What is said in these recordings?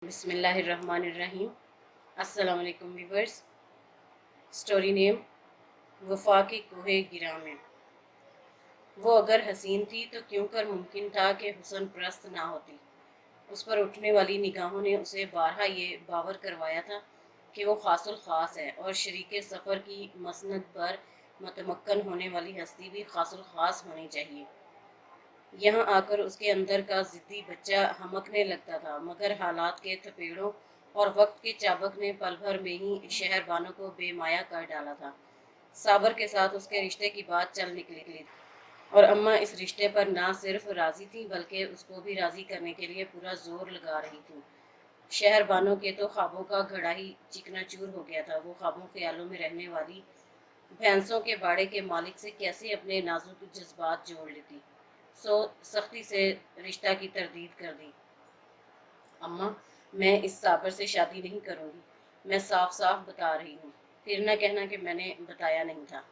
बिस्मिल्लाहिर्रहमानिर्रहीम। अस्सलाम वालेकुम व्यूवर्स। स्टोरी नेम वफा के कोहे गिरा में। वो अगर हसीन थी तो क्यों कर मुमकिन था कि हुस्न परस्त ना होती। उस पर उठने वाली निगाहों ने उसे बारहा ये बावर करवाया था कि वो खासुल खास है और शरीके सफ़र की मसनद पर मतमक्कन होने वाली हस्ती भी खासुल खास होनी चाहिए। यहाँ आकर उसके अंदर का ज़िद्दी बच्चा हमकने लगता था, मगर हालात के थपेड़ों और वक्त के चाबक ने पल भर में ही शहरबानों को बेमाया कर डाला था। साबर के साथ उसके रिश्ते की बात चल निकली और अम्मा इस रिश्ते पर ना सिर्फ राजी थी बल्कि उसको भी राजी करने के लिए पूरा जोर लगा रही थी। शहरबानों के तो ख्वाबों का घड़ा ही चिकनाचूर हो गया था। वो ख्वाबों ख्यालों में रहने वाली भैंसों के बाड़े के मालिक से कैसे अपने नाजुक जज्बात जोड़ लेती। सख्ती से रिश्ता की तरदीद कर दी। अम्मा, मैं इस साबर से शादी नहीं करूंगी। मैं साफ साफ बता रही हूँ, फिर न कहना कि मैंने बताया नहीं था।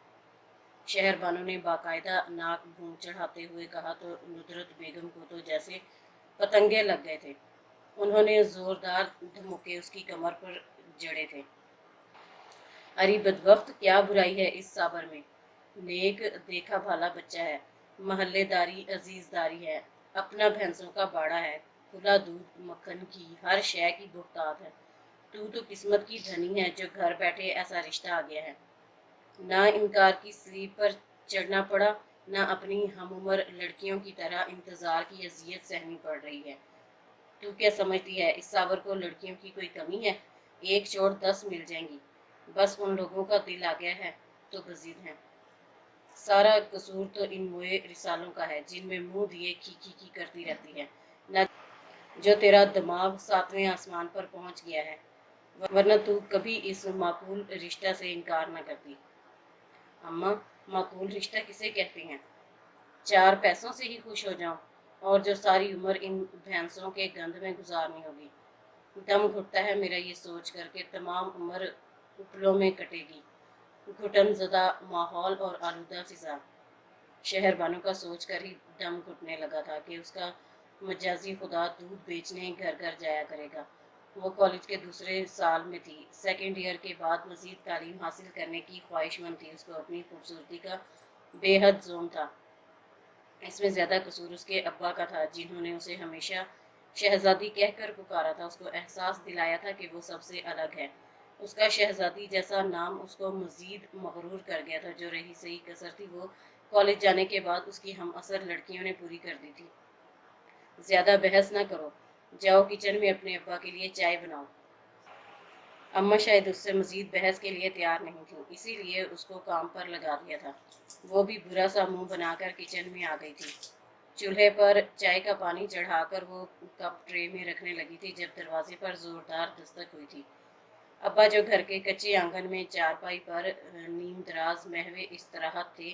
शहरबानों ने बाकायदा नाक भूं चढ़ाते हुए कहा तो नुदरत बेगम को तो जैसे पतंगे लग गए थे। उन्होंने जोरदार धमुके उसकी कमर पर जड़े थे। अरे बदबख्त, क्या बुराई है इस साबर में? नेक देखा भाला बच्चा है, महल्लेदारी अजीजदारी है, अपना भैंसों का बाड़ा है, खुला दूध मक्खन की हर शय की बहुतात है। तू तो किस्मत की धनी है जो घर बैठे ऐसा रिश्ता आ गया है। ना इनकार की स्लीप पर चढ़ना पड़ा, ना अपनी हम उम्र लड़कियों की तरह इंतजार की अजियत सहनी पड़ रही है। तू क्या समझती है इस साबर को लड़कियों की कोई कमी है? एक छोड़ 10 मिल जाएंगी। बस उन लोगों का दिल आ गया है तो बजीद है। सारा कसूर तो इन मोए रिसालों का है जिनमें मुंह दिए की करती रहती है। न जो तेरा दिमाग 7वें आसमान पर पहुंच गया है, वरना तू कभी इस माकूल रिश्ता से इनकार न करती। अम्मा, माकूल रिश्ता किसे कहते हैं? 4 पैसों से ही खुश हो जाऊं और जो सारी उम्र इन भैंसों के गंध में गुजारनी होगी। दम घुटता है मेरा ये सोच कर के तमाम उम्र उपलों में कटेगी। घुटन ज़दा माहौल और आलूदा फिजा। शहरबानों का सोच कर ही दम घुटने लगा था कि उसका मजाजी खुदा दूध बेचने घर घर जाया करेगा। वो कॉलेज के दूसरे साल में थी। सेकेंड ईयर के बाद मज़ीद तालीम हासिल करने की ख्वाहिशमंद थी। उसको अपनी खूबसूरती का बेहद जोम था। इसमें ज़्यादा कसूर उसके अब्बा का था, जिन्होंने उसे हमेशा शहजादी कहकर पुकारा था। उसको एहसास दिलाया था कि वो सबसे अलग है। उसका शहजादी जैसा नाम उसको मज़ीद मगरूर कर गया था। जो रही सही कसर थी वो कॉलेज जाने के बाद उसकी हम असर लड़कियों ने पूरी कर दी थी। ज़्यादा बहस ना करो, जाओ किचन में अपने अब्बा के लिए चाय बनाओ। अम्मा शायद उससे मज़ीद बहस के लिए तैयार नहीं थी, इसीलिए उसको काम पर लगा दिया था। वो भी बुरा सा मुंह बनाकर किचन में आ गई थी। चूल्हे पर चाय का पानी चढ़ाकर वो कप ट्रे में रखने लगी थी जब दरवाजे पर जोरदार दस्तक हुई थी। अब्बा, जो घर के कच्चे आंगन में चारपाई पर नीम दराज महवे इस्तराहत थे,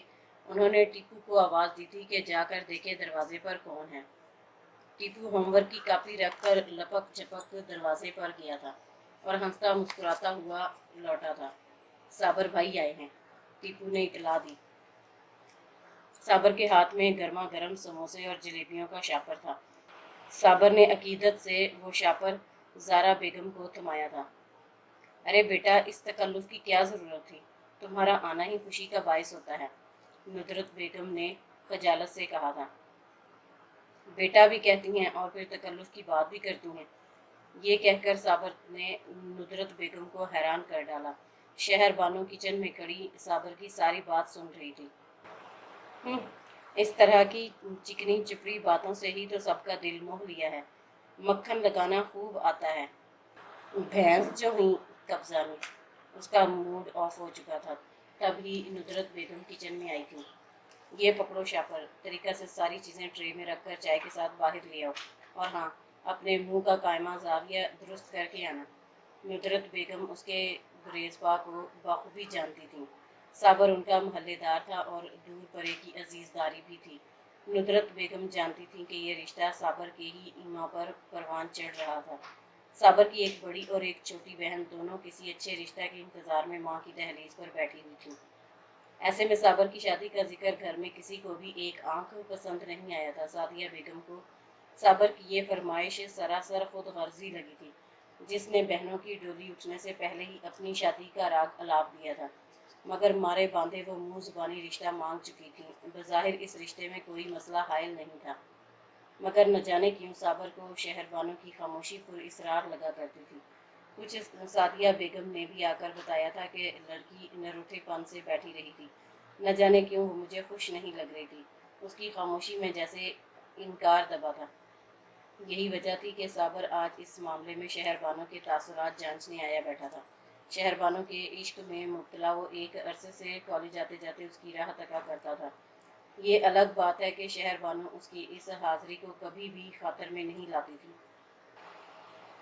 उन्होंने टीपू को आवाज़ दी थी कि जाकर देखे दरवाजे पर कौन है। टीपू होमवर्क की कापी रखकर लपक झपक दरवाजे पर गया था और हंसता मुस्कुराता हुआ लौटा था। साबर भाई आए हैं, टीपू ने इतला दी। साबर के हाथ में गर्मा गर्म समोसे और जलेबियों का शापर था। साबर ने अकीदत से वो शापर ज़ारा बेगम को थमाया था। अरे बेटा, इस तकल्लुफ़ की क्या ज़रूरत थी? तुम्हारा आना ही खुशी का बायस होता है, नुदरत बेगम ने खजालत से कहा था। बेटा भी कहती हैं और फिर तकल्लुफ़ की बात भी करती हैं। ये कहकर साबर ने नुदरत बेगम को हैरान कर डाला। शहरबानो किचन में खड़ी साबर की सारी बात सुन रही थी। इस तरह की चिकनी चिपड़ी बातों से ही तो सबका दिल मोह लिया है। मक्खन लगाना खूब आता है। भैंस जो हुई कब्जा में। उसका मूड ऑफ हो चुका था। तभी नुदरत बेगम किचन में आई थी। ये पकड़ो शापर, तरीका से सारी चीज़ें ट्रे में रखकर चाय के साथ बाहर ले आओ। और हाँ, अपने मुंह का कायमा जाविया दुरुस्त करके आना। नुदरत बेगम उसके गुरेज़बा को बखूबी जानती थी। साबर उनका महल्लेदार था और दूर परे की अजीज़दारी भी थी। नुदरत बेगम जानती थी कि ये रिश्ता साबर के ही ईमा पर परवान चढ़ रहा था। साबर की एक बड़ी और एक छोटी बहन दोनों किसी अच्छे रिश्ता के इंतज़ार में माँ की दहलीज पर बैठी हुई थी। ऐसे में साबर की शादी का जिक्र घर में किसी को भी एक आंख पसंद नहीं आया था। सादिया बेगम को صابر کی یہ فرمائش سراسر خود غرضی لگی تھی، جس نے بہنوں کی ڈولی اٹھنے سے پہلے ہی اپنی شادی کا راگ الاپ دیا تھا، مگر مارے باندھے وہ منہ زبانی رشتہ مانگ چکی تھی۔ بظاہر اس رشتے میں کوئی مسئلہ حائل نہیں تھا، مگر نہ جانے کیوں صابر کو شہر بانوں کی خاموشی پر اصرار لگا کرتی تھی۔ کچھ سعدیہ بیگم نے بھی آ کر بتایا تھا کہ لڑکی نروٹھے پن سے بیٹھی رہی تھی، نہ جانے کیوں وہ مجھے خوش نہیں لگ رہی تھی۔ اس کی خاموشی میں جیسے انکار دبا تھا۔ یہی وجہ تھی کہ صابر آج اس معاملے میں شہر بانوں کے تاثرات جانچنے آیا بیٹھا تھا۔ شہر بانوں کے عشق میں مبتلا وہ ایک عرصے سے کالج جاتے جاتے اس کی راہ تکا کرتا تھا۔ یہ الگ بات ہے کہ شہر بانو اس کی اس حاضری کو کبھی بھی خاطر میں نہیں لاتی تھی۔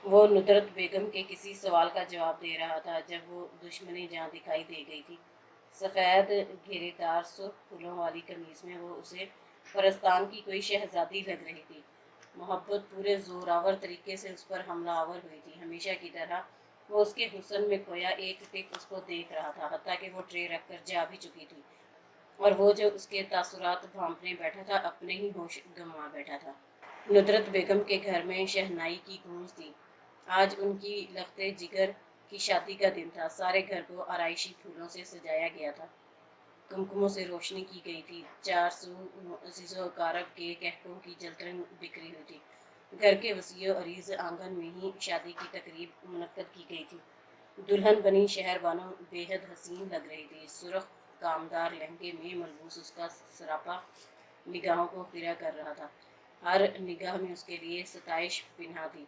وہ ندرت بیگم کے کسی سوال کا جواب دے رہا تھا جب وہ دشمنی جاں دکھائی دے گئی تھی۔ سفید گھیرے دار سرخ پھولوں والی قمیض میں وہ اسے پرستان کی کوئی شہزادی لگ رہی تھی۔ محبت پورے زوراور طریقے سے اس پر حملہ آور ہوئی تھی۔ ہمیشہ کی طرح وہ اس کے حسن میں کھویا ایک ٹک اس کو دیکھ رہا تھا، حتیٰ کہ وہ ٹرے رکھ کر جا بھی چکی تھی، اور وہ جو اس کے تاثرات بھانپنے بیٹھا تھا اپنے ہی ہوش گنوا بیٹھا تھا۔ ندرت بیگم کے گھر میں شہنائی کی گونج تھی۔ آج ان کی لختے جگر کی شادی کا دن تھا۔ سارے گھر کو آرائشی پھولوں سے سجایا گیا تھا، کمکموں سے روشنی کی گئی تھی، چار سو عزیز و اقارب کے قہقہوں کی جلترنگ بکھری ہوئی تھی۔ گھر کے وسیع و عریض آنگن میں ہی شادی کی تقریب منعقد کی گئی تھی۔ دلہن بنی شہر بانو بے حد حسین لگ رہی تھی۔ سرخ کامدار لہنگے میں ملبوس اس کا سراپا نگاہوں کو خیرہ کر رہا تھا۔ ہر نگاہ میں اس کے لیے ستائش پنہاں تھی۔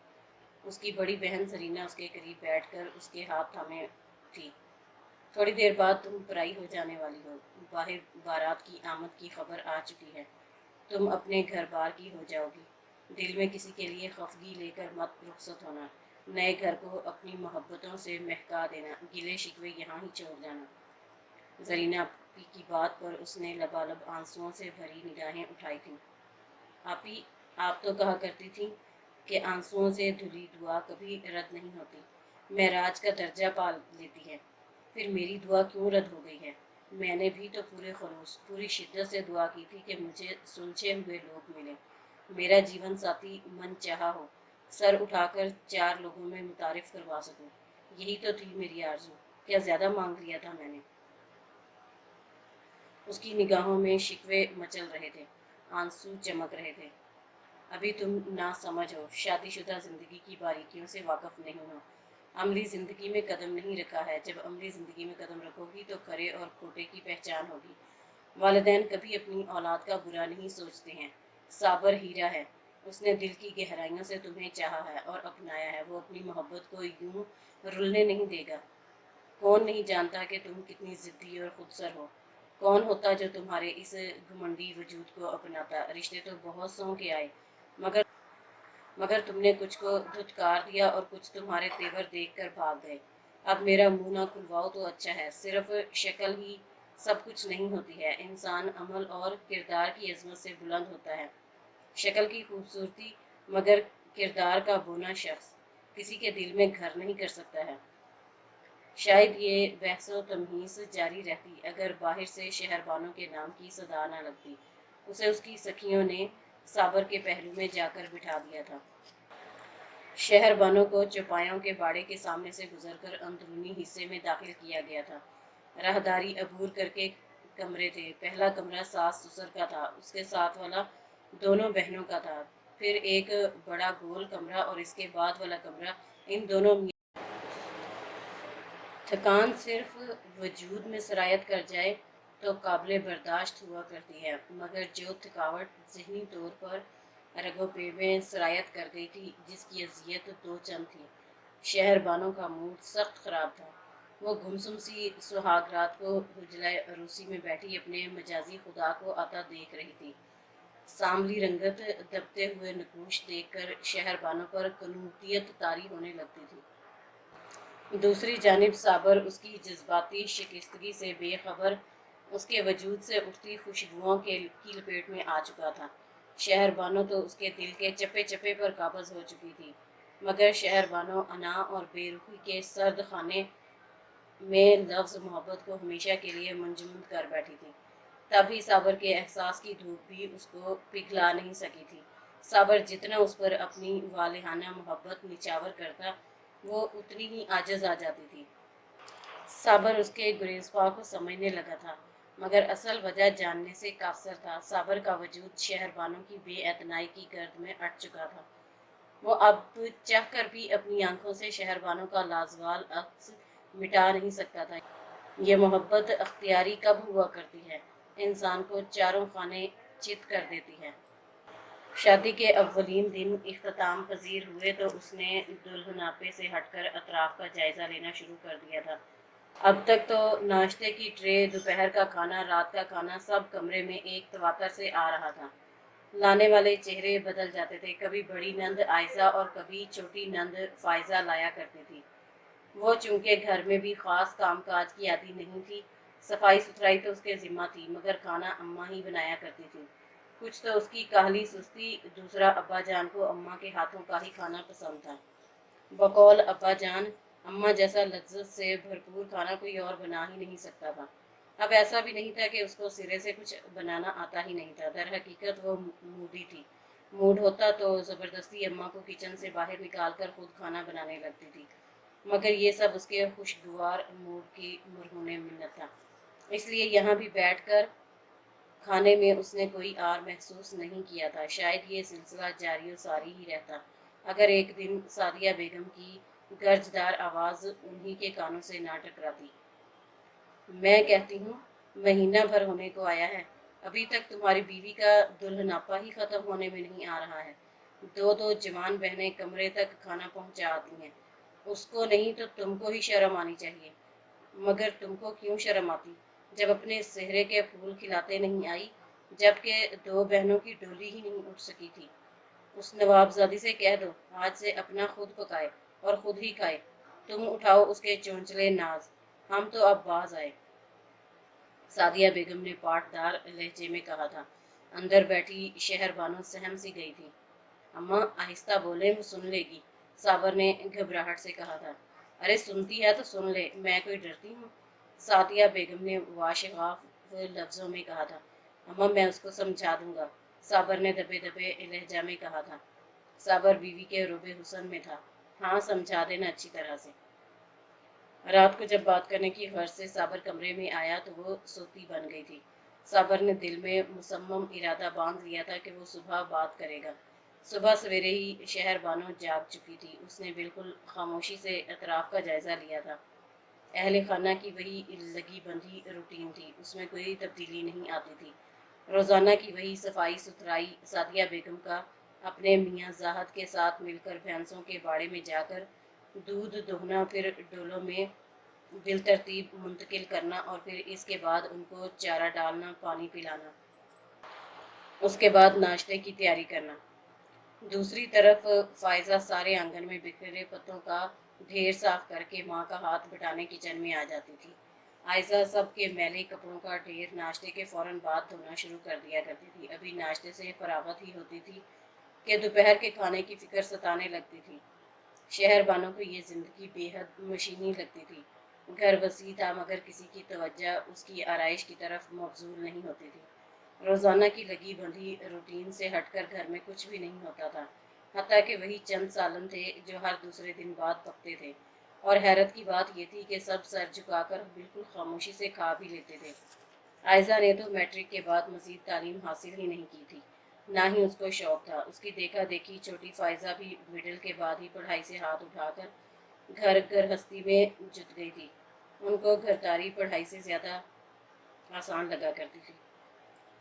اس کی بڑی بہن زرینہ اس کے قریب بیٹھ کر اس کے ہاتھ تھامے تھی۔ تھوڑی دیر بعد تم پرائی ہو جانے والی ہو، باہر بارات کی آمد کی خبر آ چکی ہے، تم اپنے گھر بار کی ہو جاؤ گی۔ دل میں کسی کے لیے خفگی لے کر مت رخصت ہونا، نئے گھر کو اپنی محبتوں سے مہکا دینا، گلے شکوے یہاں ہی چھوڑ جانا۔ زرینہ آپی کی بات پر اس نے لبالب آنسوؤں سے بھری نگاہیں اٹھائی تھیں۔ آپی، آپ تو کہا کرتی تھیں کہ آنسوؤں سے دھلی دعا کبھی رد نہیں ہوتی، معراج کا درجہ پا لیتی ہے، پھر میری دعا کیوں رد ہو گئی ہے؟ میں نے بھی تو پورے خلوص، پوری شدت سے دعا کی تھی کہ مجھے سلجھے ہوئے لوگ ملیں، میرا جیون ساتھی من چاہا ہو، سر اٹھا کر چار لوگوں میں متعارف کروا سکوں، یہی تو تھی میری آرزو، کیا زیادہ مانگ لیا تھا میں نے؟ اس کی نگاہوں میں شکوے مچل رہے تھے، آنسو چمک رہے تھے۔ ابھی تم نہ سمجھ ہو، شادی شدہ زندگی کی باریکیوں سے واقف نہیں ہو، عملی زندگی میں قدم نہیں رکھا ہے۔ جب عملی زندگی میں قدم رکھو گی تو کھرے اور کھوٹے کی پہچان ہوگی۔ والدین کبھی اپنی اولاد کا برا نہیں سوچتے ہیں۔ صابر ہیرا ہے، اس نے دل کی گہرائیوں سے تمہیں چاہا ہے اور اپنایا ہے، وہ اپنی محبت کو یوں رلنے نہیں دے گا۔ کون نہیں جانتا کہ تم کتنی ضدی اور خودسر ہو؟ کون ہوتا جو تمہارے اس گھمنڈی وجود کو اپناتا؟ رشتے تو بہت سوں کے آئے، مگر تم نے کچھ کو دھتکار دیا اور کچھ تمہارے تیور دیکھ کر بھاگ گئے۔ اب میرا منہ نہ کھلواؤ تو اچھا ہے۔ صرف شکل ہی سب کچھ نہیں ہوتی ہے، انسان عمل اور کردار کی عظمت سے بلند ہوتا ہے۔ شکل کی خوبصورتی مگر کردار کا بونا شخص کسی کے دل میں گھر نہیں کر سکتا ہے۔ شاید یہ بحث و تمہیز جاری رہتی اگر باہر سے شہر بانوں کے نام کی صدا نہ لگتی۔ اسے اس کی سکھیوں نے صابر کے پہلو میں جا کر بٹھا دیا تھا۔ شہر بانوں کو چوپایوں کے باڑے کے سامنے سے گزر کر اندرونی حصے میں داخل کیا گیا تھا۔ راہداری عبور کر کے کمرے تھے۔ پہلا کمرہ ساس سسر کا تھا، اس کے ساتھ والا دونوں بہنوں کا تھا، پھر ایک بڑا گول کمرہ اور اس کے بعد والا کمرہ، ان دونوں تھکان صرف وجود میں سرایت کر جائے تو قابل برداشت ہوا کرتی ہے، مگر جو تھکاوٹ ذہنی طور پر رگوں پے میں سرایت کر گئی تھی، جس کی اذیت دو چند تھی۔ شہر بانوں کا موڈ سخت خراب تھا۔ وہ گمسم سی سہاگ رات کو حجرۂ عروسی میں بیٹھی اپنے مجازی خدا کو آتا دیکھ رہی تھی۔ سانولی رنگت دبتے ہوئے نقوش دیکھ کر شہر بانوں پر قنوطیت طاری ہونے لگتی تھی۔ دوسری جانب صابر اس کی جذباتی شکستگی سے بے خبر اس کے وجود سے اٹھتی خوشبوؤں کی لپیٹ میں آ چکا تھا۔ شہر بانو تو اس کے دل کے چپے چپے پر قابض ہو چکی تھی، مگر شہر بانو انا اور بے رخی کے سرد خانے میں لفظ محبت کو ہمیشہ کے لیے منجمد کر بیٹھی تھی۔ تب ہی صابر کے احساس کی دھوپ بھی اس کو پگھلا نہیں سکی تھی۔ साबर जितना उस पर अपनी वालिहाना मोहब्बत निछावर करता, वो उतनी ही आजज आ जाती थी। साबर उसके गुरेज़पा को समझने लगा था, मगर असल वजह जानने से कासर था। साबर का वजूद शहरबानों की बेएतनाई की गर्द में अट चुका था। वो अब चाहकर भी अपनी आंखों से शहरबानों का लाजवाल अक्स मिटा नहीं सकता था। ये मोहब्बत अख्तियारी कब हुआ करती है, इंसान को चारों खाने चित कर देती है। शादी के अव्वलीन दिन इख्तिताम पजीर हुए तो उसने दुल्हनापे से हटकर अतराफ का जायजा लेना शुरू कर दिया था। अब तक तो नाश्ते की ट्रे, दोपहर का खाना, रात का खाना सब कमरे में एक तवातर से आ रहा था। लाने वाले चेहरे बदल जाते थे। कभी बड़ी नंद आयजा और कभी छोटी नंद फायजा लाया करती थी। वो चूंकि घर में भी खास कामकाज की आदी नहीं थी, सफाई सुथराई तो उसके जिम्मा थी, मगर खाना अम्मा ही बनाया करती थी। कुछ तो उसकी काहली सुस्ती, दूसरा अब्बा जान को अम्मा के हाथों का ही खाना पसंद था। बकौल अब्बा जान, अम्मा जैसा लज्जत से भरपूर खाना कोई और बना ही नहीं सकता था। अब ऐसा भी नहीं था कि उसको सिरे से कुछ बनाना आता ही नहीं था। दर हकीकत वो मूडी थी। मूड होता तो ज़बरदस्ती अम्मा को किचन से बाहर निकाल कर खुद खाना बनाने लगती थी, मगर ये सब उसके खुशगवार मूड की मरहूने मिन्नत था। इसलिए यहाँ भी बैठकर खाने में उसने कोई आर महसूस नहीं किया था। शायद ये सिलसिला जारी सारी ही रहता, अगर एक दिन सादिया बेगम की गर्जदार आवाज़ उन्हीं के कानों से ना टकराती। मैं कहती हूँ, महीना भर होने को आया है, अभी तक तुम्हारी बीवी का दुल्हनापा ही ख़त्म होने में नहीं आ रहा है। दो दो जवान बहनें कमरे तक खाना पहुँचा आती हैं। उसको नहीं तो तुमको ही शर्म आनी चाहिए। मगर तुमको क्यों शर्म आती, जब अपने सेहरे के फूल खिलाते नहीं आई, जबकि दो बहनों की डोली ही नहीं उठ सकी थी। उस नवाबजादी से कह दो आज से अपना खुद पकाए और खुद ही खाए। तुम उठाओ उसके चौंचले नाज, हम तो अब बाज आए। सादिया बेगम ने पाटदार लहजे में कहा था। अंदर बैठी शहरबानो सहम सी गई थी। अम्मा आहिस्ता बोले, वो सुन लेगी, साबर ने घबराहट से कहा था। अरे सुनती है तो सुन ले, मैं कोई डरती हूँ, सादिया बेगम ने वाशगाफ लफ्ज़ों में कहा था। अम्मा मैं उसको समझा दूंगा, साबर ने दबे दबे लहजा में कहा था। साबर बीवी के रोबे हुसन में था। हाँ समझा देना अच्छी तरह से। रात को जब बात करने की गर्ज से साबर कमरे में आया तो वो सोती बन गई थी। साबर ने दिल में मुसम्मम इरादा बांध लिया था कि वो सुबह बात करेगा। सुबह सवेरे ही शहरबानो जाग चुकी थी। उसने बिल्कुल खामोशी से अतराफ का जायजा लिया था। अहले खाना की वही लगी बंधी रूटीन थी, उसमें कोई तब्दीली नहीं आती थी। रोज़ाना की वही सफाई सुथराई। सादिया बेगम का अपने मियाँ जाहद के साथ मिलकर भैंसों के बाड़े में जाकर दूध दोहना, फिर डोलों में बिलतरतीब मुंतकिल करना और फिर इसके बाद उनको चारा डालना, पानी पिलाना, उसके बाद नाश्ते की तैयारी करना। दूसरी तरफ फायजा सारे आंगन में बिखरे पत्तों का ढेर साफ करके माँ का हाथ बटाने किचन में आ जाती थी। आयजा सब के मैले कपड़ों का ढेर नाश्ते के फौरन बाद धोना शुरू कर दिया करती थी। अभी नाश्ते से फरागत ही होती थी कि दोपहर के खाने की फिक्र सताने लगती थी। शहरबानों को ये ज़िंदगी बेहद मशीनी लगती थी। घर वसी था, मगर किसी की तवज्जो उसकी आराइश की तरफ मबजूल नहीं होती थी। रोज़ाना की लगी बंधी रूटीन से हटकर घर में कुछ भी नहीं होता था, हत्ता कि वही चंद सालन थे जो हर दूसरे दिन बाद पकते थे। और हैरत की बात यह थी कि सब सर झुकाकर बिल्कुल खामोशी से खा भी लेते थे। आयजा ने तो मैट्रिक के बाद मज़ीद तालीम हासिल ही नहीं की थी, ना ही उसको शौक़ था। उसकी देखा देखी छोटी फायजा भी मिडिल के बाद ही पढ़ाई से हाथ उठाकर घर गृहस्थी में जुट गई थी। उनको घरदारी पढ़ाई से ज़्यादा आसान लगा करती थी।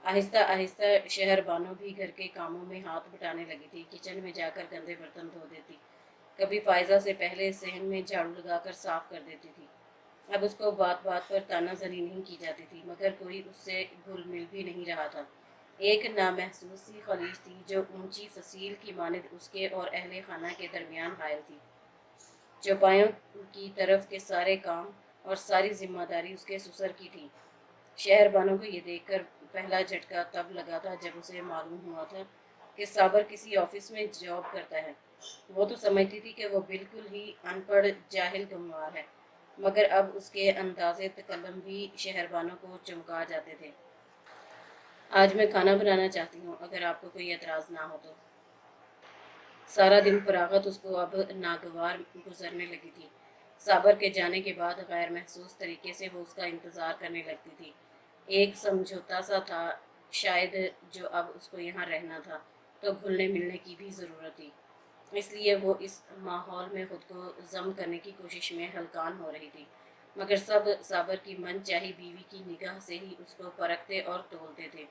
आहिस्ता आहिस्ता शहरबानो भी घर के कामों में हाथ बटाने लगी थी। किचन में जाकर गंदे बर्तन धो देती, कभी फायजा से पहले सहन में झाड़ू लगाकर साफ कर देती थी। अब उसको बात बात पर तानाजनी नहीं की जाती थी, मगर कोई उससे घुल मिल भी नहीं रहा था। एक नामहसूस सी खलीज थी जो ऊंची फसील की मानद उसके और अहले खाना के दरमियान हायल थी। चौपायों की तरफ के सारे काम और सारी जिम्मेदारी उसके ससुर की थी। शहरबानों को ये देखकर पहला झटका तब लगा था जब उसे मालूम हुआ था कि साबर किसी ऑफिस में जॉब करता है। वो तो समझती थी कि वो बिल्कुल ही अनपढ़ जाहिल गंवार है, मगर अब उसके अंदाज़े तकल्लुम भी शहरबानों को चमका जाते थे। आज मैं खाना बनाना चाहती हूँ, अगर आपको कोई एतराज़ ना हो तो। सारा दिन फरागत उसको अब नागवार गुजरने लगी थी। साबर के जाने के बाद गैर महसूस तरीके से वो उसका इंतज़ार करने लगती थी। एक समझौता सा था शायद, जो अब उसको यहाँ रहना था तो घुलने मिलने की भी ज़रूरत थी। इसलिए वो इस माहौल में खुद को जम करने की कोशिश में हलकान हो रही थी, मगर सब साबर की मन चाही बीवी की निगाह से ही उसको परखते और तोलते थे।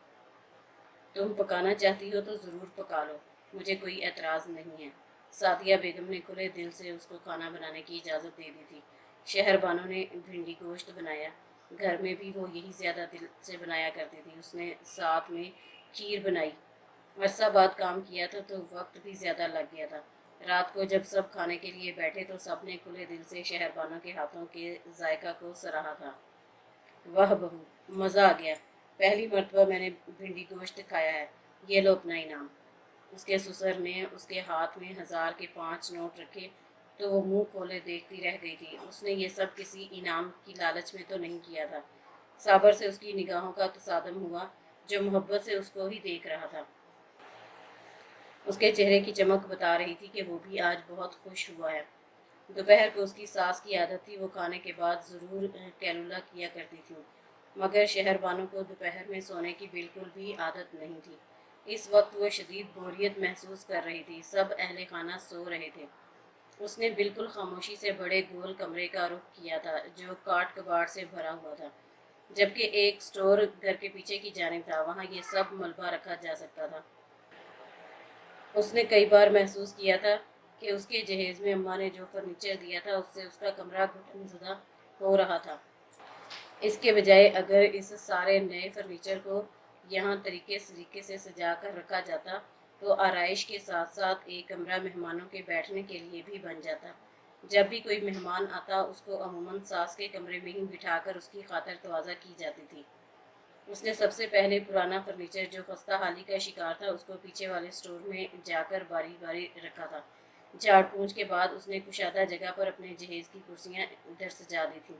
तुम पकाना चाहती हो तो ज़रूर पका लो, मुझे कोई एतराज़ नहीं है। सादिया बेगम ने खुले दिल से उसको खाना बनाने की इजाज़त दे दी थी। शहर बानो ने भिंडी गोश्त बनाया, घर में भी वो यही ज़्यादा दिल से बनाया करती थी। उसने साथ में खीर बनाई। अरसा बाद काम किया था तो वक्त भी ज़्यादा लग गया था। रात को जब सब खाने के लिए बैठे तो सब ने खुले दिल से शहर बानो के हाथों के जायका को सराहा था। वाह बहू, मज़ा आ गया, पहली मर्तबा मैंने भिंडी गोश्त खाया है, ये लो अपना इनाम। उसके ससुर ने उसके हाथ में 1000 के 5 नोट रखे तो वो मुंह खोले देखती रह गई थी। उसने ये सब किसी इनाम की लालच में तो नहीं किया था। साबर से उसकी निगाहों का तसादम हुआ, जो मोहब्बत से उसको ही देख रहा था। उसके चेहरे की चमक बता रही थी कि वो भी आज बहुत खुश हुआ है। दोपहर को उसकी सास की आदत थी, वो खाने के बाद ज़रूर कैलुला किया करती थी, मगर शहर बानों को दोपहर में सोने की बिल्कुल भी आदत नहीं थी। इस वक्त वो शदीद बोरियत महसूस कर रही थी। सब अहले खाना सो रहे थे। उसने बिल्कुल खामोशी से बड़े गोल कमरे का रुख किया था, जो काट कबाड़ से भरा हुआ था, जबकि एक स्टोर घर के पीछे की जानिब था। वहाँ ये सब मलबा रखा जा सकता था। उसने कई बार महसूस किया था कि उसके जहेज में अम्मा ने जो फर्नीचर दिया था उससे उसका कमरा घुटनज़दा हो रहा था। इसके बजाय अगर इस सारे नए फर्नीचर को यहाँ तरीके से सजा कर रखा जाता तो आराइश के साथ साथ एक कमरा मेहमानों के बैठने के लिए भी बन जाता। जब भी कोई मेहमान आता उसको अमूमन सास के कमरे में ही बिठाकर उसकी खातर तवाज़ा की जाती थी। उसने सबसे पहले पुराना फर्नीचर जो खस्ता हाली का शिकार था उसको पीछे वाले स्टोर में जाकर बारी बारी रखा था। झाड़ पूंछ के बाद उसने कुशादा जगह पर अपने जहेज की कुर्सियां इधर सजा दी थी।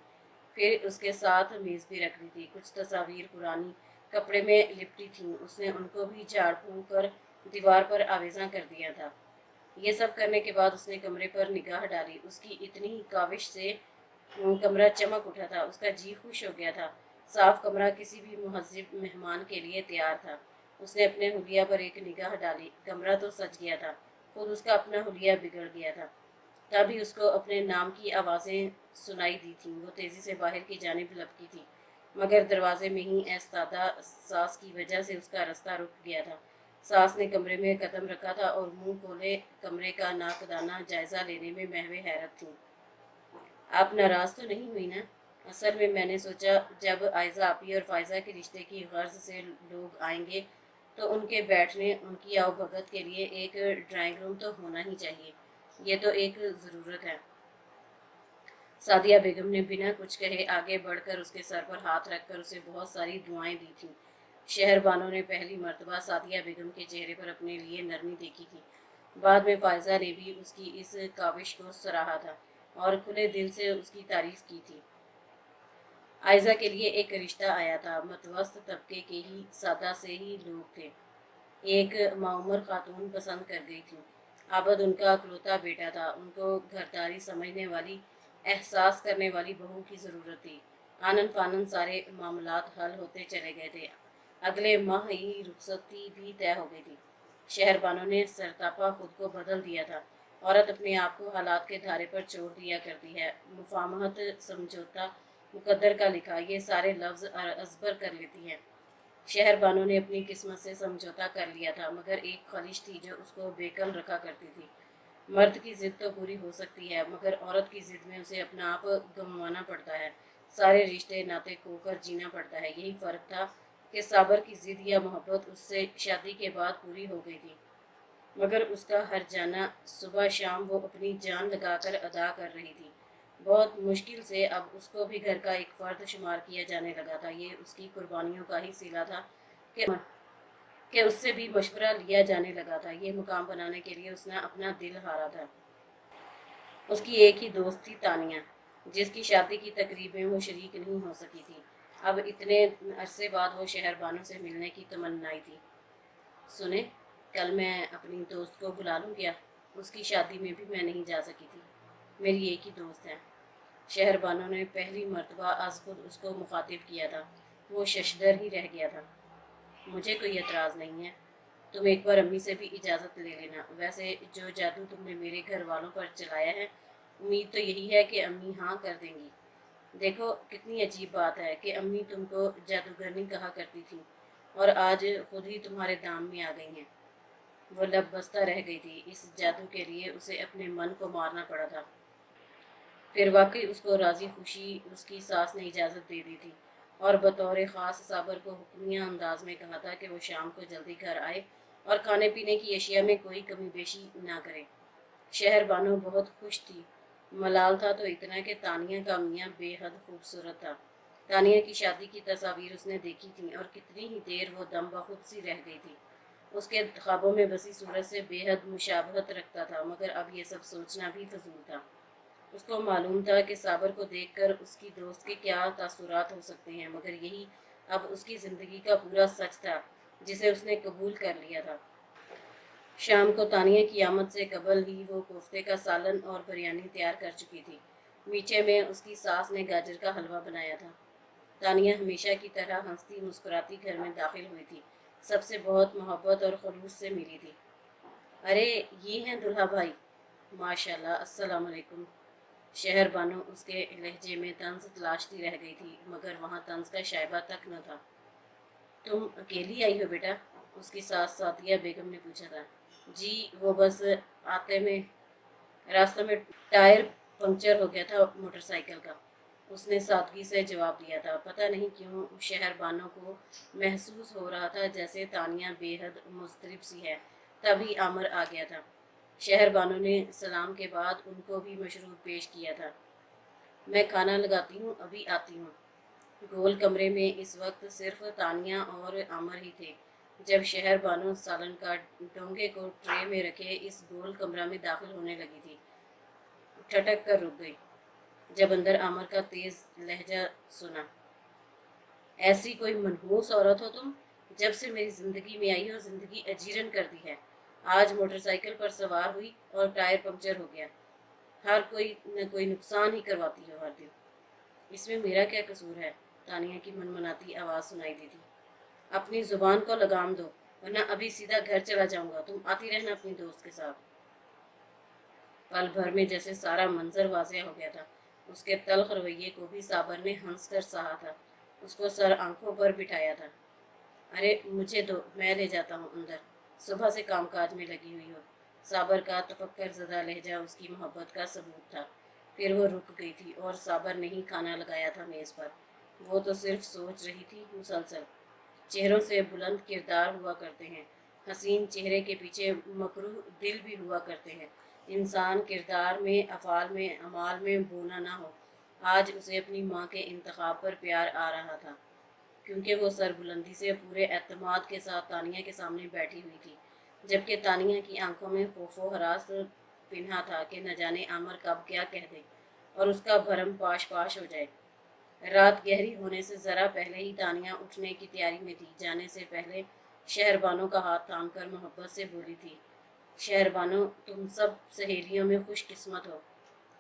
फिर उसके साथ मेज़ भी रख दी थी। कुछ तस्वीर पुरानी कपड़े में लिपटी थीं, उसने उनको भी झाड़ फूंक कर दीवार पर आवेजा कर दिया था। ये सब करने के बाद उसने कमरे पर निगाह डाली। उसकी इतनी ही काविश से कमरा चमक उठा था। उसका जी खुश हो गया था। साफ कमरा किसी भी मुहज्जिब मेहमान के लिए तैयार था। उसने अपने हुलिया पर एक निगाह डाली। कमरा तो सज गया था, खुद उसका अपना हुलिया बिगड़ गया था। तभी उसको अपने नाम की आवाज़ें सुनाई दी थीं। वो तेज़ी से बाहर की जानिब लपकी थी, मगर दरवाजे में ही ऐस्तादा सास की वजह से उसका रास्ता रुक गया था। सास ने कमरे में कदम रखा था और मुंह खोले कमरे का नाकदाना जायज़ा लेने में महवे हैरत थी। आप नाराज़ तो नहीं हुई ना? असल में मैंने सोचा जब आयज़ा आपी और फ़ायज़ा के रिश्ते की गर्ज से लोग आएंगे तो उनके बैठने, उनकी आवभगत के लिए एक ड्राइंग रूम तो होना ही चाहिए। ये तो एक ज़रूरत है। सादिया बेगम ने बिना कुछ कहे आगे बढ़कर उसके सर पर हाथ रखकर उसे बहुत सारी दुआएं दी थीं। शहर बानो ने पहली मर्तबा सादिया बेगम के चेहरे पर अपने लिए नरमी देखी थी। बाद में फ़ायज़ा ने भी उसकी इस काविश को सराहा था और खुले दिल से उसकी तारीफ की थी। आयज़ा के लिए एक रिश्ता आया था। मतवस्त तबके के ही सादा से ही लोग थे। एक माउमर खातून पसंद कर गई थी। आबद उनका अकलौता बेटा था। उनको घरदारी समझने वाली, एहसास करने वाली बहू की ज़रूरत थी। आनन फानन सारे मामलात हल होते चले गए थे। अगले माह ही रुखसती भी तय हो गई थी। शहर बानों ने सरतापा खुद को बदल दिया था। औरत अपने आप को हालात के धारे पर छोड़ दिया करती है। मुफाहमत, समझौता, मुकद्दर का लिखा, ये सारे लफ्ज़ अजबर कर लेती है। शहर बानो ने अपनी किस्मत से समझौता कर लिया था, मगर एक ख्वाहिश थी जो उसको बेकल रखा करती थी। मर्द की जिद तो पूरी हो सकती है, मगर औरत की जिद में उसे अपना आप गंवाना पड़ता है। सारे रिश्ते नाते खोकर जीना पड़ता है। यही फ़र्क था कि साबर की जिद या मोहब्बत उससे शादी के बाद पूरी हो गई थी, मगर उसका हर जाना सुबह शाम वो अपनी जान लगाकर अदा कर रही थी। बहुत मुश्किल से अब उसको भी घर का एक फ़र्द शुमार किया जाने लगा था। ये उसकी कुर्बानियों का ही सिला था कि उससे भी मशवरा लिया जाने लगा था। ये मुकाम बनाने के लिए उसने अपना दिल हारा था। उसकी एक ही दोस्त थी तानिया, जिसकी शादी की तकरीब में वो शरीक नहीं हो सकी थी। अब इतने अरसे बाद वो शहर बानों से मिलने की तमन्नाई थी। सुने, कल मैं अपनी दोस्त को बुला लूँ क्या? اس کی شادی میں بھی میں نہیں جا سکی تھی، میری ایک ہی دوست ہے۔ شہر بانو نے پہلی مرتبہ از خود اس کو مخاطب کیا تھا۔ وہ ششدر ہی رہ گیا تھا۔ مجھے کوئی اعتراض نہیں ہے، تم ایک بار امی سے بھی اجازت لے لینا۔ ویسے جو جادو تم نے میرے گھر والوں پر چلایا ہے، امید تو یہی ہے کہ امی ہاں کر دیں گی۔ دیکھو کتنی عجیب بات ہے کہ امی تم کو جادوگرنی کہا کرتی تھی اور آج خود ہی تمہارے دام میں آ گئی ہیں۔ وہ لب بستہ رہ گئی تھی۔ اس جادو کے لیے اسے اپنے من کو مارنا پڑا تھا۔ پھر واقعی اس کو راضی خوشی اس کی ساس نے اجازت دے دی تھی اور بطور خاص صابر کو حکمیہ انداز میں کہا تھا کہ وہ شام کو جلدی گھر آئے اور کھانے پینے کی اشیاء میں کوئی کمی بیشی نہ کرے۔ شہر بانو بہت خوش تھی۔ ملال تھا تو اتنا کہ تانیہ کا میاں بے حد خوبصورت تھا۔ تانیہ کی شادی کی تصاویر اس نے دیکھی تھیں اور کتنی ہی دیر وہ دم بخود سی رہ گئی تھی۔ اس کے خوابوں میں بسی صورت سے بے حد مشابہت رکھتا تھا، مگر اب یہ سب سوچنا بھی فضول تھا۔ اس کو معلوم تھا کہ صابر کو دیکھ کر اس کی دوست کے کیا تاثرات ہو سکتے ہیں، مگر یہی اب اس کی زندگی کا پورا سچ تھا جسے اس نے قبول کر لیا تھا۔ شام کو تانیہ کی آمد سے قبل ہی وہ کوفتے کا سالن اور بریانی تیار کر چکی تھی۔ میٹھے میں اس کی ساس نے گاجر کا حلوہ بنایا تھا۔ تانیہ ہمیشہ کی طرح ہنستی مسکراتی گھر میں داخل ہوئی تھی۔ سب سے بہت محبت اور خلوص سے ملی تھی۔ ارے یہ ہیں دلہا بھائی، ماشاءاللہ، السلام علیکم۔ شہر بانو اس کے لہجے میں طنز تلاشتی رہ گئی تھی، مگر وہاں طنز کا شائبہ تک نہ تھا۔ تم اکیلی آئی ہو بیٹا؟ اس کی ساس سعدیہ بیگم نے پوچھا تھا۔ جی، وہ بس راستہ میں ٹائر پنکچر ہو گیا تھا موٹر سائیکل کا، اس نے سادگی سے جواب دیا تھا۔ پتہ نہیں کیوں شہر بانو کو محسوس ہو رہا تھا جیسے تانیہ بے حد مضطرب سی ہے۔ تبھی عامر آ گیا تھا۔ شہر بانو نے سلام کے بعد ان کو بھی مشروب پیش کیا تھا۔ میں کھانا لگاتی ہوں، ابھی آتی ہوں۔ گول کمرے میں اس وقت صرف تانیہ اور عامر ہی تھے۔ جب شہر بانو سالن کا ڈونگے کو ٹرے میں رکھے اس گول کمرہ میں داخل ہونے لگی تھی، ٹھٹک کر رک گئی جب اندر عامر کا تیز لہجہ سنا۔ ایسی کوئی منحوس عورت ہو تم، جب سے میری زندگی میں آئی ہو زندگی اجیرن کر دی ہے۔ آج موٹر سائیکل پر سوار ہوئی اور ٹائر پنکچر ہو گیا۔ ہر کوئی نہ کوئی نقصان ہی کرواتی ہو ہر دن۔ اس میں میرا کیا قصور ہے؟ تانیہ کی منمناتی آواز سنائی دی تھی۔ اپنی زبان کو لگام دو ورنہ ابھی سیدھا گھر چلا جاؤں گا، تم آتی رہنا اپنی دوست کے ساتھ۔ پل بھر میں جیسے سارا منظر واضح ہو گیا تھا۔ اس کے تلخ رویے کو بھی صابر نے ہنس کر سہا تھا، اس کو سر آنکھوں پر بٹھایا تھا۔ ارے مجھے دو، میں لے جاتا ہوں اندر، صبح سے کام کاج میں لگی ہوئی ہو۔ صابر کا تفکر زدہ لہجہ اس کی محبت کا ثبوت تھا۔ پھر وہ رک گئی تھی اور صابر نے ہی کھانا لگایا تھا میز پر۔ وہ تو صرف سوچ رہی تھی مسلسل۔ چہروں سے بلند کردار ہوا کرتے ہیں، حسین چہرے کے پیچھے مکروہ دل بھی ہوا کرتے ہیں۔ انسان کردار میں، افعال میں، اعمال میں بونا نہ ہو۔ آج اسے اپنی ماں کے انتخاب پر پیار آ رہا تھا، کیونکہ وہ سربلندی سے پورے اعتماد کے ساتھ تانیہ کے سامنے بیٹھی ہوئی تھی، جبکہ تانیہ کی آنکھوں میں خوف و ہراس پنہا تھا کہ نہ جانے عامر کب کیا کہہ دے اور اس کا بھرم پاش پاش ہو جائے۔ رات گہری ہونے سے ذرا پہلے ہی تانیہ اٹھنے کی تیاری میں تھی۔ جانے سے پہلے شہر بانو کا ہاتھ تھام کر محبت سے بولی تھی، شہر بانو، تم سب سہیلیوں میں خوش قسمت ہو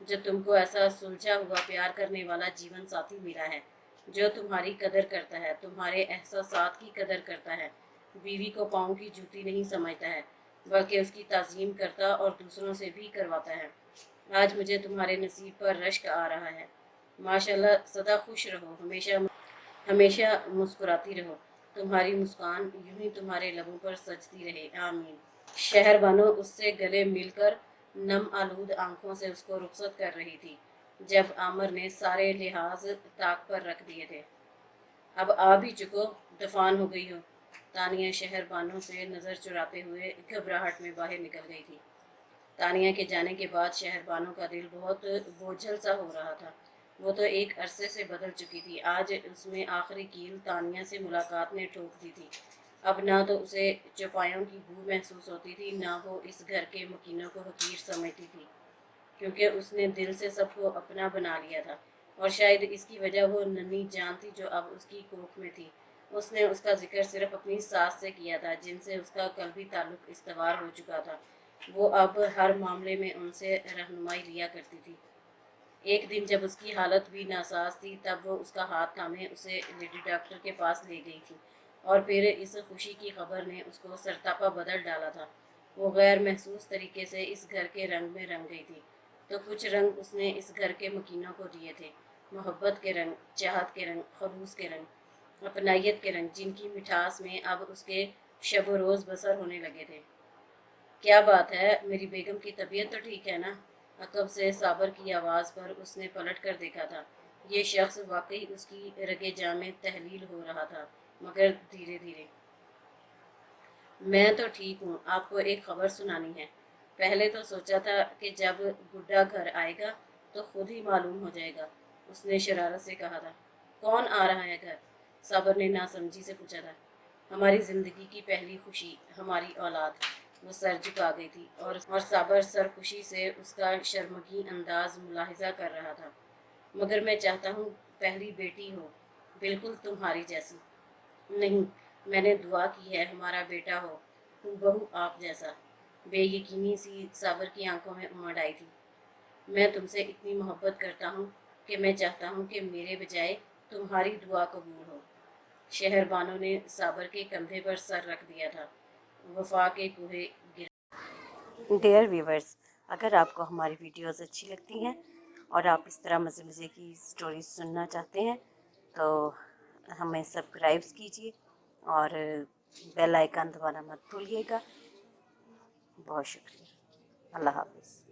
جو تم کو ایسا سلجھا ہوا پیار کرنے والا جیون ساتھی ملا ہے، جو تمہاری قدر کرتا ہے، تمہارے احساسات کی قدر کرتا ہے، بیوی کو پاؤں کی جوتی نہیں سمجھتا ہے بلکہ اس کی تعظیم کرتا اور دوسروں سے بھی کرواتا ہے۔ آج مجھے تمہارے نصیب پر رشک آ رہا ہے۔ ماشاءاللہ، سدا خوش رہو، ہمیشہ مسکراتی رہو، تمہاری مسکان یوں ہی تمہارے لبوں پر سجتی رہے، آمین۔ شہر بانو اس سے گلے مل کر نم آلود آنکھوں سے اس کو رخصت کر رہی تھی جب عامر نے سارے لحاظ طاق پر رکھ دیے تھے۔ اب آ بھی چکو، دفان ہو گئی ہو۔ تانیہ شہر بانو سے نظر چراتے ہوئے گھبراہٹ میں باہر نکل گئی تھی۔ تانیہ کے جانے کے بعد شہر بانو کا دل بہت بوجھل سا ہو رہا تھا۔ وہ تو ایک عرصے سے بدل چکی تھی۔ آج اس میں آخری کیل تانیہ سے ملاقات نے ٹھوک دی تھی۔ اب نہ تو اسے چوپایوں کی بو محسوس ہوتی تھی، نہ وہ اس گھر کے مکینوں کو حقیر سمجھتی تھی، کیونکہ اس نے دل سے سب کو اپنا بنا لیا تھا، اور شاید اس کی وجہ وہ ننھی جان تھی جو اب اس کی کوکھ میں تھی۔ اس نے اس کا ذکر صرف اپنی ساس سے کیا تھا، جن سے اس کا قلبی تعلق استوار ہو چکا تھا۔ وہ اب ہر معاملے میں ان سے رہنمائی لیا کرتی تھی۔ ایک دن جب اس کی حالت بھی ناساز تھی تب وہ اس کا ہاتھ تھامے اسے لیڈی ڈاکٹر کے پاس لے گئی تھی، اور پھر اس خوشی کی خبر نے اس کو سرتاپا بدل ڈالا تھا۔ وہ غیر محسوس طریقے سے اس گھر کے رنگ میں رنگ گئی تھی۔ تو کچھ رنگ اس نے اس گھر کے مکینوں کو دیے تھے، محبت کے رنگ، چاہت کے رنگ، خلوص کے رنگ، اپنائیت کے رنگ، جن کی مٹھاس میں اب اس کے شب و روز بسر ہونے لگے تھے۔ کیا بات ہے، میری بیگم کی طبیعت تو ٹھیک ہے نا؟ عقب سے صابر کی آواز پر اس نے پلٹ کر دیکھا تھا۔ یہ شخص واقعی اس کی رگے جاں میں تحلیل ہو رہا تھا، مگر دھیرے دھیرے۔ میں تو ٹھیک ہوں، آپ کو ایک خبر سنانی ہے۔ پہلے تو سوچا تھا کہ جب گڈا گھر آئے گا تو خود ہی معلوم ہو جائے گا، اس نے شرارت سے کہا تھا۔ کون آ رہا ہے گھر؟ صابر نے ناسمجھی سے پوچھا تھا۔ ہماری زندگی کی پہلی خوشی، ہماری اولاد۔ وہ سر جھکا گئی تھی اور صابر سرخوشی سے اس کا شرمگین انداز ملاحظہ کر رہا تھا۔ مگر میں چاہتا ہوں پہلی بیٹی ہو، بالکل تمہاری جیسی۔ نہیں، میں نے دعا کی ہے ہمارا بیٹا ہو، بہو آپ جیسا۔ بے یقینی سی صابر کی آنکھوں میں امڑ آئی تھی۔ میں تم سے اتنی محبت کرتا ہوں کہ میں چاہتا ہوں کہ میرے بجائے تمہاری دعا قبول ہو۔ شہر بانو نے صابر کے کندھے پر سر رکھ دیا تھا۔ وفا کے کوہے گر۔ ڈیئر ویورز، اگر آپ کو ہماری ویڈیوز اچھی لگتی ہیں اور آپ اس طرح مزے مزے کی سٹوریز سننا چاہتے ہیں تو ہمیں سبسکرائب کیجیے اور بیل آئیکن دبانا مت بھولیے گا۔ بہت شکریہ۔ اللہ حافظ۔